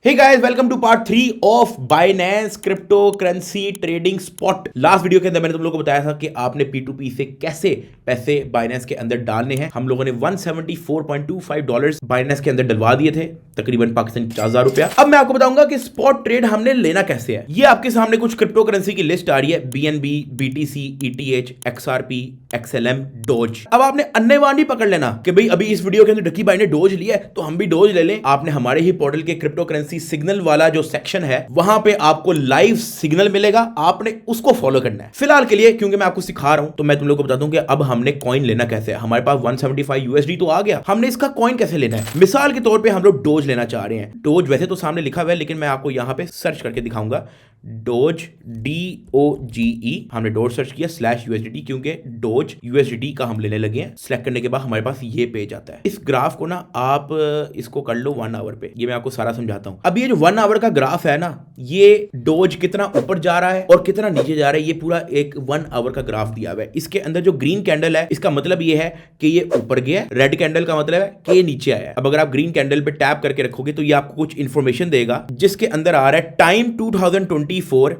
Hey guys, welcome to part 3 of Binance crypto currency trading spot. Last video के अंदर मैंने तुम लोगों को बताया था कि आपने P2P से कैसे पैसे बाइनेंस के अंदर डालने हैं। हम लोगों ने $174.25 बाइनेंस के अंदर डलवा दिए थे, तकरीबन पाकिस्तानी 50,000 रुपया। अब मैं आपको बताऊंगा कि स्पॉट ट्रेड हमने लेना कैसे है। ये आपके सामने कुछ क्रिप्टो करेंसी की लिस्ट आ रही है, BNB, BTC, ETH, XRP, XLM, dose. अब आपने अन्यवान नहीं पकड़ लेना कि भाई अभी इस वीडियो के अंदर डकी भाई ने डोज लिया है तो हम भी डोज ले लें। आपने हमारे ही पोर्टल के क्रिप्टो करेंसी सिग्नल वाला जो सेक्शन है वहां पे आपको लाइव सिग्नल मिलेगा, आपने उसको फॉलो करना है। फिलहाल के लिए क्योंकि मैं आपको सिखा रहा हूं तो मैं तुम लोगों को बता दूं कि अब हमने कॉइन लेना कैसे है। हमारे पास 175 USD तो आ गया, हमने इसका कॉइन कैसे लेना है। मिसाल के तौर पे हम लोग डोज लेना चाह रहे हैं। डोज वैसे तो सामने लिखा हुआ है लेकिन मैं आपको यहां पे सर्च करके दिखाऊंगा। डोज DOGE हमने डोज सर्च किया /USDT क्योंकि डोज USDT का हम लेने लगे हैं। सिलेक्ट करने के बाद हमारे पास ये पेज आता है। इस ग्राफ को ना आप इसको कर लो 1 आवर पे, ये मैं आपको सारा समझाता हूं। अब ये जो 1 आवर का ग्राफ है ना, ये डोज कितना ऊपर जा रहा है और कितना नीचे जा रहा है, ये पूरा एक 1 आवर का ग्राफ दिया हुआ है। इसके अंदर जो ग्रीन कैंडल है इसका मतलब ये है कि ये ऊपर गया, रेड कैंडल का मतलब है कि ये नीचे आया है। अब अगर आप ग्रीन कैंडल पे टैप करके रखोगे तो ये आपको कुछ इंफॉर्मेशन देगा जिसके अंदर आ रहा है टाइम 2024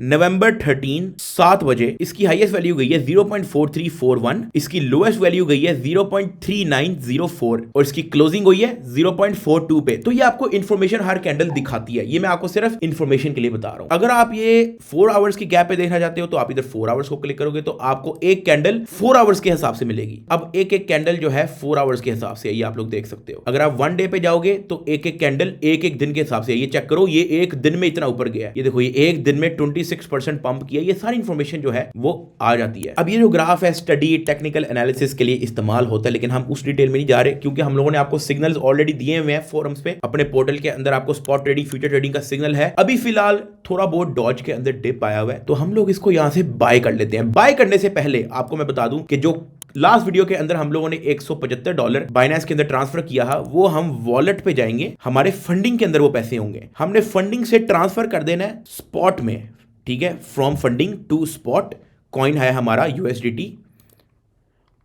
नवंबर 13 7 बजे। इसकी हाईएस्ट वैल्यू गई है 0.4341, इसकी लोएस्ट वैल्यू गई है 0.3904 और इसकी क्लोजिंग हुई है 0.42 पे। तो ये आपको इंफॉर्मेशन हर कैंडल दिखाती है। ये मैं आपको सिर्फ इंफॉर्मेशन के लिए बता रहा हूं। अगर आप ये 4 आवर्स की गैप पे देखना चाहते हो तो आप इधर 4 आवर्स को क्लिक करोगे तो आपको एक कैंडल 4 आवर्स के हिसाब से मिलेगी। अब एक एक कैंडल जो है 4 आवर्स के हिसाब से, ये आप लोग देख सकते हो। अगर आप 1 डे पे जाओगे तो एक एक कैंडल एक एक दिन के हिसाब से, ये चेक करो ये एक दिन में इतना ऊपर गया है, ये देखो ये एक दिन में 26% पंप किया। ये सारी इंफॉर्मेशन जो है वो आ जाती है। अब ये जो ग्राफ है स्टडी टेक्निकल एनालिसिस के लिए इस्तेमाल होता है लेकिन हम उस डिटेल में नहीं जा रहे क्योंकि हम लोगों ने आपको सिग्नल्स ऑलरेडी दिए हुए हैं फोरम्स पे। अपने पोर्टल के अंदर आपको स्पॉट ट्रेडिंग, फ्यूचर ट्रेडिंग का सिग्नल है। अभी फिलहाल थोड़ा बहुत डॉज के अंदर डिप आया हुआ है तो हम लोग इसको यहां से बाय कर लेते हैं। बाय करने से पहले आपको मैं बता दूं कि जो लास्ट वीडियो के अंदर हम लोगों ने $175 बाइनेंस के अंदर ट्रांसफर किया है, वो हम वॉलेट पे जाएंगे, हमारे फंडिंग के अंदर वो पैसे होंगे। हमने फंडिंग से ट्रांसफर कर देना है स्पॉट में, ठीक है। From funding to spot, coin है हमारा USDT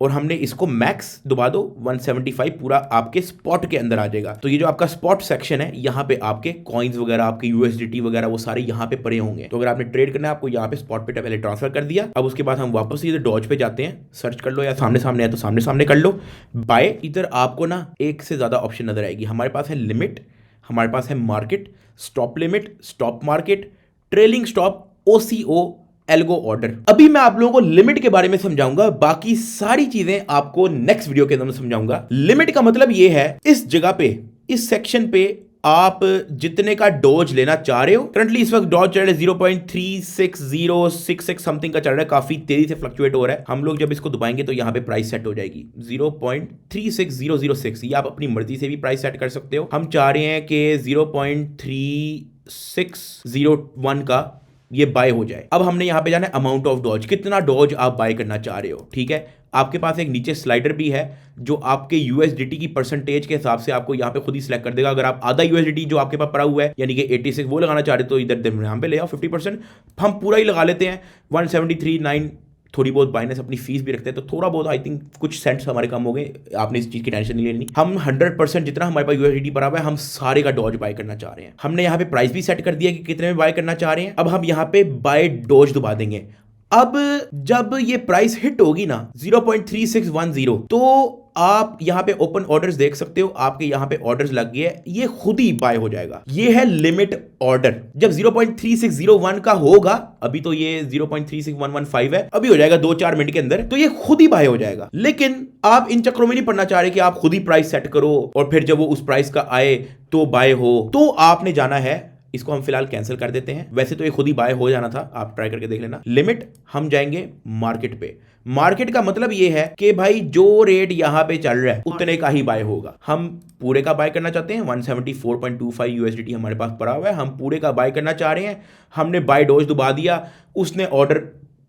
और हमने इसको मैक्स दबा दो 175 पूरा आपके स्पॉट के अंदर आ जाएगा। तो ये जो आपका स्पॉट सेक्शन है यहाँ पे आपके कॉइन्स वगैरह, आपके USDT वगैरह वो सारे यहाँ पे पड़े होंगे। तो अगर आपने ट्रेड करना है आपको यहाँ पे स्पॉट पे पहले ट्रांसफर कर दिया। अब उसके बाद हम वापस इधर डॉज पे जाते हैं, सर्च कर लो या सामने सामने है तो सामने सामने कर लो बाय। इधर आपको ना एक से ज्यादा ऑप्शन नजर आएगी। हमारे पास है लिमिट, हमारे पास है market, stop limit, stop market, trailing stop, OCO, algo order. अभी मैं आप लोगों को लिमिट के बारे में समझाऊंगा, बाकी सारी चीजें आपको नेक्स्ट वीडियो के अंदर समझाऊंगा। लिमिट का मतलब यह है इस जगह पे, इस सेक्शन पे आप जितने का डोज लेना चाह रहे हो। करंटली इस वक्त डोज चल रहा है 0.36066 समथिंग का चल रहा है, काफी तेजी से फ्लक्चुएट हो रहा है। हम लोग जब इसको दबाएंगे तो यहां पे प्राइस सेट हो जाएगी 0.36006। ये आप अपनी मर्जी से भी प्राइस सेट कर सकते हो। हम चाह रहे हैं कि 0.3601 का ये बाय हो जाए। अब हमने यहां पे जाना है अमाउंट ऑफ डॉज, कितना डॉज आप बाय करना चाह रहे हो, ठीक है। आपके पास एक नीचे स्लाइडर भी है जो आपके USDT की परसेंटेज के हिसाब से आपको यहां पे खुद ही सिलेक्ट कर देगा। अगर आप आधा USDT जो आपके पास पड़ा हुआ है यानी कि 86 वो लगाना चाह रहे हो तो इधर यहां पे ले आओ 50%। हम पूरा ही लगा लेते हैं 173.9। थोड़ी बहुत बाइनेंस अपनी फीस भी रखते हैं तो थोड़ा बहुत आई थिंक कुछ सेंट्स हमारे कम हो गए। आपने इस चीज की टेंशन नहीं लेनी। हम 100% जितना हमारे पास USDT पड़ा हुआ है हम सारे का डॉज बाय करना चाह रहे हैं। हमने यहाँ पे प्राइस भी सेट कर दिया कि कितने में बाय करना चाह रहे हैं। अब हम यहाँ पे बाय डॉज दबा देंगे। अब जब ये प्राइस हिट होगी ना 0.3610 तो आप यहां पे ओपन ऑर्डर्स देख सकते हो, आपके यहां पे ऑर्डर्स लग गए, ये खुद ही बाय हो जाएगा। ये है लिमिट ऑर्डर। जब 0.3601 का होगा, अभी तो ये 0.36115 है, अभी हो जाएगा 2-4 मिनट के अंदर, तो ये खुद ही बाय हो जाएगा। लेकिन आप इन चक्रों में नहीं पड़ना चाह रहे कि आप खुद ही प्राइस सेट करो और फिर जब वो उस प्राइस का आए तो बाय हो। तो आपने जाना है, इसको हम फिलहाल कैंसिल कर देते हैं। वैसे तो ये खुद ही बाय हो जाना था, आप ट्राई करके देख लेना। लिमिट, हम जाएंगे मार्केट पे। मार्केट का मतलब ये है कि भाई जो रेट यहां पे चल रहा है उतने का ही बाय होगा। हम पूरे का बाय करना चाहते हैं, 174.25 USDT हमारे पास पड़ा हुआ है, हम पूरे का बाय करना चाह रहे हैं। हमने बाय डोज दबा दिया, उसने ऑर्डर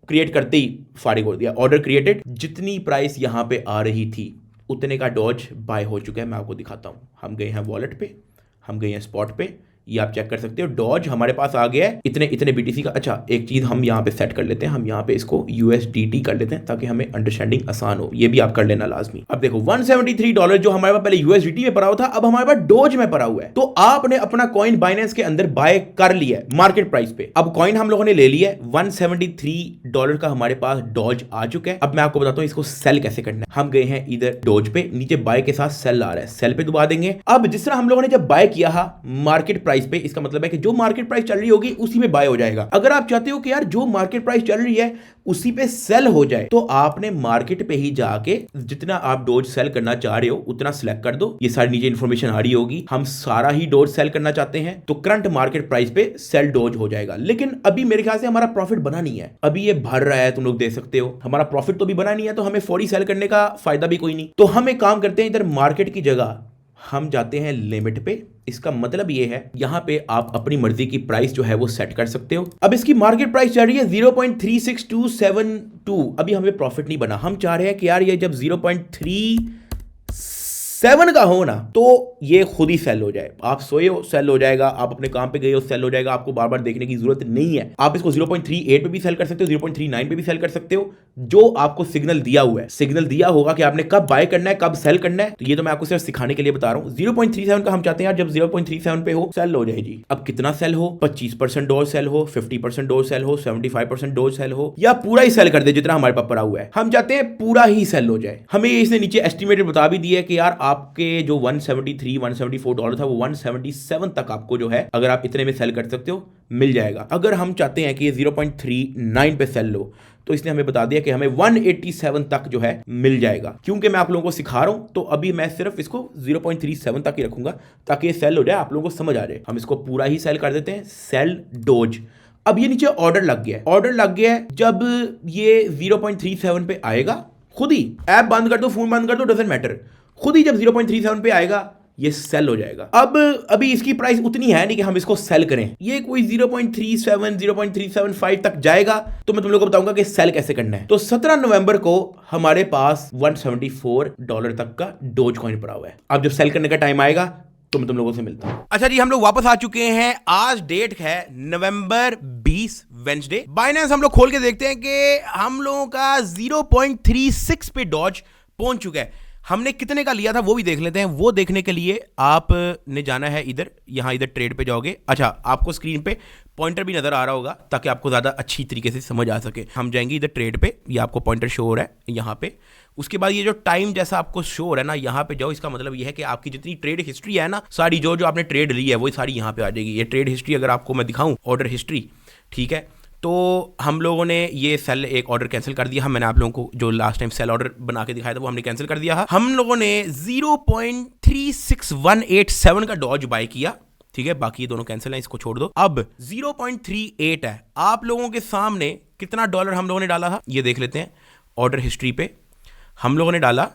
क्रिएट करते ही फारिग हो दिया। ऑर्डर क्रिएटेड, जितनी प्राइस यहां पे आ रही थी उतने का डॉज बाय हो चुका है। मैं आपको दिखाता हूं। हम गए हैं वॉलेट पे, हम गए हैं स्पॉट पे, ये आप चेक कर सकते हो। डॉज हमारे पास आ गया है इतने इतने बीटीसी का। अच्छा एक चीज हम यहाँ पे सेट कर लेते हैं, हम यहाँ पे इसको यूएसडीटी कर लेते हैं ताकि हमें अंडरस्टैंडिंग आसान हो। ये भी आप कर लेना लाजमी। अब देखो $173 जो हमारे पास पहले यूएसडीटी में पड़ा हुआ था अब हमारे पास डॉज में पड़ा हुआ है। तो आपने अपना कॉइन बाइनेंस के अंदर बाय कर लिया है मार्केट प्राइस पे। अब कॉइन हम लोगों ने ले लिया है, $173 का हमारे पास डॉज आ चुका है। अब मैं आपको बताता हूँ इसको सेल कैसे करना है। हम गए हैं इधर डॉज पे, नीचे बाय के साथ सेल आ रहा है, सेल पे दबा देंगे। अब जिस तरह हम लोगों ने जब बाय किया मार्केट प्राइस पे, इसका मतलब है कि जो मार्केट प्राइस चल रही होगी उसी में बाय हो जाएगा। अगर आप चाहते हो कि यार जो मार्केट प्राइस चल रही है उसी पे सेल हो जाए तो आपने मार्केट पे ही जाके जितना आप डॉज सेल करना चाह रहे हो उतना सिलेक्ट कर दो। ये सारी नीचे इंफॉर्मेशन आ रही होगी। हम सारा ही डॉज सेल करना चाहते हैं तो करंट मार्केट प्राइस पे सेल डॉज हो जाएगा। लेकिन अभी मेरे ख्याल से हमारा प्रॉफिट बना नहीं है, अभी ये भर रहा है, तुम लोग देख सकते हो। हमारा प्रॉफिट तो भी बना नहीं है तो हमें फौरी सेल करने का फायदा भी कोई नहीं। तो हम एक काम करते हैं, इधर मार्केट की जगह हम जाते हैं लिमिट पे। इसका मतलब ये है यहां पे आप अपनी मर्जी की प्राइस जो है वो सेट कर सकते हो। अब इसकी मार्केट प्राइस चल रही है 0.36272। अभी हमें प्रॉफिट नहीं बना, हम चाह रहे हैं कि यार ये जब 0.37 का हो ना तो ये खुद ही सेल हो जाए। आप सोए हो सेल हो जाएगा, आप अपने काम पे गए हो सेल हो जाएगा, आपको बार बार देखने की जरूरत नहीं है। आप इसको 0.38 पे भी सेल कर सकते हो, 0.39 पे भी सेल कर सकते हो, जो आपको सिग्नल दिया हुआ है। सिग्नल दिया होगा कि आपने कब बाय करना है कब सेल करना है, तो ये तो मैं आपको सिर्फ सिखाने के लिए बता रहा हूं। 0.37 का हम चाहते हैं यार जब 0.37 पे हो सेल हो जाए जी। अब कितना सेल हो, 25% डॉज सेल हो, 50% डॉज सेल हो, 75% डॉज सेल हो, या पूरा ही सेल कर दे जितना हमारे पास पड़ा हुआ है। हम चाहते हैं पूरा ही सेल हो जाए। हमें इसने नीचे एस्टिमेटेड बता भी दिया है कि यार आपके जो $174 था वो 177 तक आपको जो है अगर आप इतने में सेल कर सकते हो मिल जाएगा। अगर हम चाहते हैं कि ये 0.39 पे सेल लो तो इसने हमें बता दिया कि हमें 187 तक जो है मिल जाएगा। क्योंकि मैं आप लोगों को सिखा रहा हूं तो अभी मैं सिर्फ इसको 0.37 तक ही रखूंगा ताकि ये सेल हो जाए, आप लोगों को समझ आ जाए। हम इसको पूरा ही सेल कर देते हैं, सेल डॉज। अब ये नीचे ऑर्डर लग गया है, ऑर्डर लग गया है। जब ये 0.37 पे आएगा खुद ही, ऐप बंद कर दो, फोन बंद कर दो, डजंट मैटर, खुद ही जब 0.37 पे आएगा ये सेल हो जाएगा। अब अभी इसकी प्राइस उतनी है नहीं कि हम इसको सेल करें, ये कोई 0.37 0.375 तक जाएगा तो मैं तुम लोगों को बताऊंगा कि सेल कैसे करना है। तो 17 नवंबर को हमारे पास $174 तक का डोज कॉइन पड़ा हुआ है। अब जब सेल करने का टाइम आएगा तो मैं तुम लोगों से मिलता हूं। अच्छा जी, हम लोग वापस आ चुके हैं। आज डेट है नवंबर 20 वेंसडे। बाइनेंस हम लोग खोल के देखते हैं कि हम लोगों का 0.36 पे डॉज पहुंच चुका है। हमने कितने का लिया था वो भी देख लेते हैं। वो देखने के लिए आपने जाना है इधर, यहाँ इधर ट्रेड पे जाओगे। अच्छा, आपको स्क्रीन पे पॉइंटर भी नजर आ रहा होगा ताकि आपको ज़्यादा अच्छी तरीके से समझ आ सके। हम जाएंगे इधर ट्रेड पे, ये आपको पॉइंटर शो हो रहा है यहाँ पे। उसके बाद ये जो टाइम जैसा आपको शो हो रहा है ना, यहाँ पे जाओ। इसका मतलब ये है कि आपकी जितनी ट्रेड हिस्ट्री है ना, सारी जो जो आपने ट्रेड ली है वो सारी यहाँ पे आ जाएगी। ये ट्रेड हिस्ट्री अगर आपको मैं दिखाऊँ, ऑर्डर हिस्ट्री, ठीक है। तो हम लोगों ने ये सेल एक ऑर्डर कैंसिल कर दिया। मैंने आप लोगों को जो लास्ट टाइम सेल ऑर्डर बना के दिखाया था वो हमने कैंसिल कर दिया। हम लोगों ने 0.36187 का डॉज बाय किया, ठीक है। बाकी ये दोनों कैंसिल हैं, इसको छोड़ दो। अब 0.38 है। आप लोगों के सामने कितना डॉलर हम लोगों ने डाला था ये देख लेते हैं। ऑर्डर हिस्ट्री पे हम लोगों ने डाला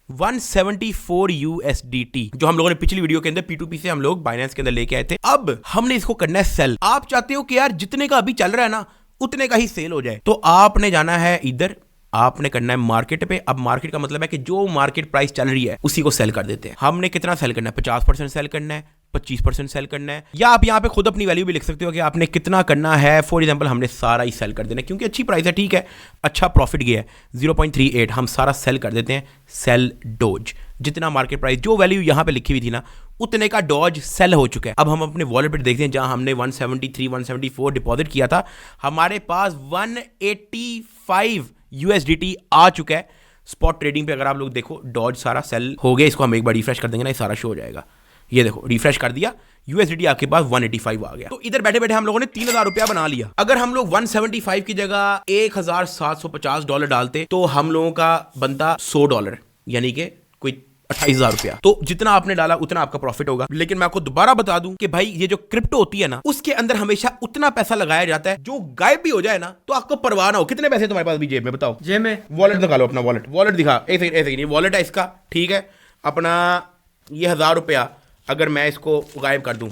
174 USDT, जो हम लोगों ने पिछली वीडियो के अंदर P2P से हम लोग बाइनेंस के अंदर लेके आए थे। अब हमने इसको करना है सेल। आप चाहते हो कि यार जितने का अभी चल रहा है ना उतने का ही सेल हो जाए, तो आपने जाना है इधर, आपने करना है मार्केट पे। अब मार्केट का मतलब है कि जो मार्केट प्राइस चल रही है उसी को सेल कर देते हैं। हमने कितना सेल करना है, 50% सेल करना है, 25% सेल करना है, या आप यहाँ पे खुद अपनी वैल्यू भी लिख सकते हो कि आपने कितना करना है। फॉर एग्जांपल हमने सारा ही सेल कर देना है क्योंकि अच्छी प्राइस है, ठीक है, अच्छा प्रॉफिट गया है 0.38, हम सारा सेल कर देते हैं। सेल डॉज, जितना मार्केट प्राइस जो वैल्यू यहाँ पे लिखी हुई थी ना उतने का डॉज सेल हो चुका है। अब हम अपने वॉलेट पे देखते हैं जहां हमने 173 174 डिपॉजिट किया था, हमारे पास 185 USDT आ चुका है। स्पॉट ट्रेडिंग पे अगर आप लोग देखो डॉज सारा सेल हो गया। इसको हम एक बार रिफ्रेश कर देंगे ना, ये सारा शो हो जाएगा। ये देखो रिफ्रेश कर दिया, USDT आपके पास 185 आ गया। तो इधर बैठे बैठे हम लोगों ने 3000 रुपया बना लिया। अगर हम लोग 175 की जगह $1750 डालते तो हम लोगों का बनता $100, यानी कि कोई 28,000 रुपया। तो जितना आपने डाला उतना आपका प्रॉफिट होगा। लेकिन मैं आपको दोबारा बता दूं कि भाई ये जो क्रिप्टो होती है ना उसके अंदर हमेशा उतना पैसा लगाया जाता है जो गायब भी हो जाए ना तो आपको परवाह ना हो। कितने पैसे तुम्हारे पास भी जेब में, बताओ। जेब में वॉलेट दिखा लो, अपना वॉलेट दिखा। एक सेकंड, ये वॉलेट है इसका, ठीक है। अपना ये 1000 रुपया अगर मैं इसको गायब कर दूं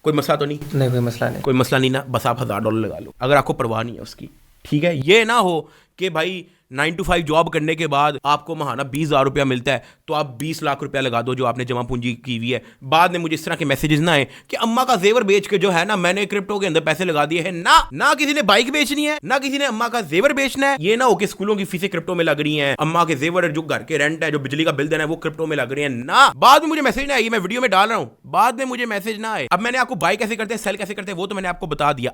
कोई मसला तो नहीं? नहीं, कोई मसला नहीं ना। बस आप $1000 लगा लो अगर आपको परवाह नहीं है उसकी, ठीक है। ये ना हो कि भाई 9 to 5 जॉब करने के बाद आपको महाना 20,000 रुपया मिलता है, तो आप 20 लाख रुपया लगा दो जो आपने जमा पूंजी की हुई है। बाद में मुझे इस तरह के मैसेजेस ना आए कि अम्मा का जेवर बेच के जो है ना मैंने क्रिप्टो के अंदर पैसे लगा दिए हैं। ना किसी ने बाइक बेचनी है, ना किसी ने अम्मा का जेवर बेचना है। ये ना हो कि स्कूलों की फीसें क्रिप्टो में लग रही हैं, अम्मा के जेवर, जो घर के रेंट है, जो बिजली का बिल देना है, वो क्रिप्टो में लग रही है। ना, बाद में मुझे मैसेज ना आई, मैं वीडियो में डाल रहा हूं, बाद में मुझे मैसेज ना आए। अब मैंने आपको बाय कैसे करते हैं, सेल कैसे करते हैं, वो तो मैंने आपको बता दिया।